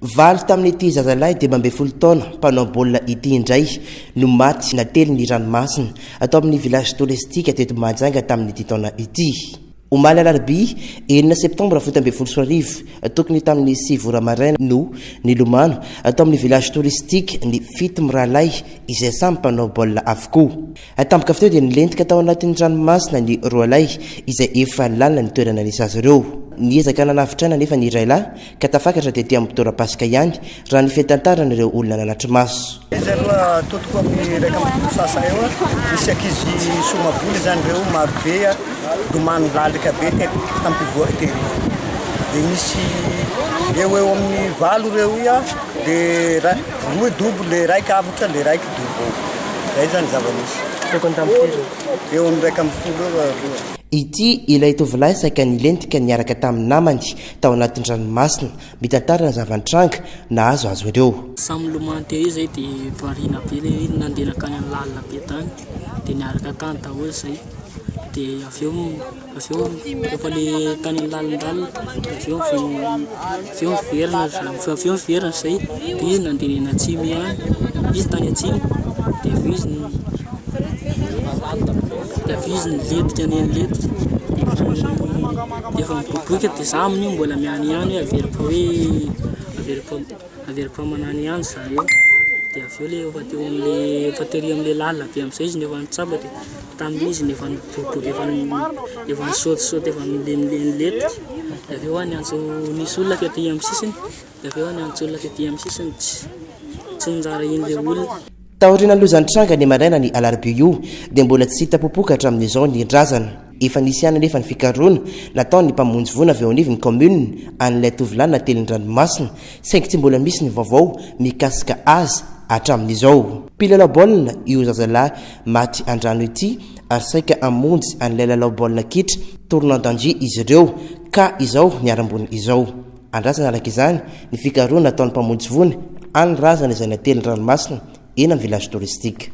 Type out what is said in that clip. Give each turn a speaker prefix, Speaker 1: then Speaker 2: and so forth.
Speaker 1: Valy tamin'ity zazalahy dia mambe 10 taona mpanao baolina ity indray no maty nately ny ranomasina atao amin'ny village touristique teto Mahajanga tamin'ity taona ity. Omaly alarobia 9 septembre 2024 tokony tamin'ny 7 ora maraina no nilomano atao amin'ny village touristique ny fito miralay izay samy mpanao baolina avokoa. Tampoka avy teo dia nilentika tao anatin'ny ranomasina ny roalay izay efa lalina ny toerana nisy azy ireo. Niezaka nanavitra nefa ny iray lahy ka tafakatra dia ety amin'ny tora-pasika ihany raha ny fitantaran'ireo olona nanatry maso.
Speaker 2: Izy aloha totoko amin'ny raika amin'ny sasa eo misy ankizy somaboly zany ireo marobe domano lalika be tampivoaka tery. Dia misy eo amin'ny valo ireo dia roa dobo le raika avotra le raika dobo. Zay zany zava-misy. Eo amin'ny raika amin'ny folo.
Speaker 1: Ity ilay tovolahy saika nilentika niaraka tamin'ny namany tao anatin'ny ranomasina mitantara ny zava-nitranga nahazo azy ireo.
Speaker 3: Samy lomano teo izay dia variana be ilay nandeha nakany amin'ny lalina be tany dia niaraka tany daholo izay dia avy eo rehefa ilay tany amin'ny lalindalina avy eo miverina izay dia izy nandeha eny Atsimo ihany izy tany Atsimo dia avy izy niletika ny letika efa miboboka dia za amin'io mbola miany ihany averim-pa manany ihany za eo dia avy eo efa tery amin'ilay lalina be amin'izay izy nefa nitsaba dia tamin'io izy nefa niboboka efa nisaotisaoty efa milenileny letika dia avy eo niantso nisy olona ketỳ amin'ny sisiny dia avy eo niantso olona ketỳ amin'ny sisiny tsy ninjara in'ilay olona.
Speaker 1: Taoriana lozan-tranga ny maraina ny alarobia io dia mbola tsy hita popoka hatramin'izao ny drazana. Efa nisy ihany nefa ny fikaroana nataony ny mpamonjy voana avy eo anivon'ny commune an'ilay tovolahy nately ny ranomasina saingy tsy mbola misy ny vaovao mikasika azy hatramin'izao. Mpilalao baolina io zazalahy maty andrano ity ary saika hamonjy an'ilay lalao baolina kitra tournoi d'Angy izy ireo ka izao niarambony izao. Andrasana araka izany ny fikaroana nataony mpamonjy voana any razana izay nately ny ranomasina eny amin'ny village touristique.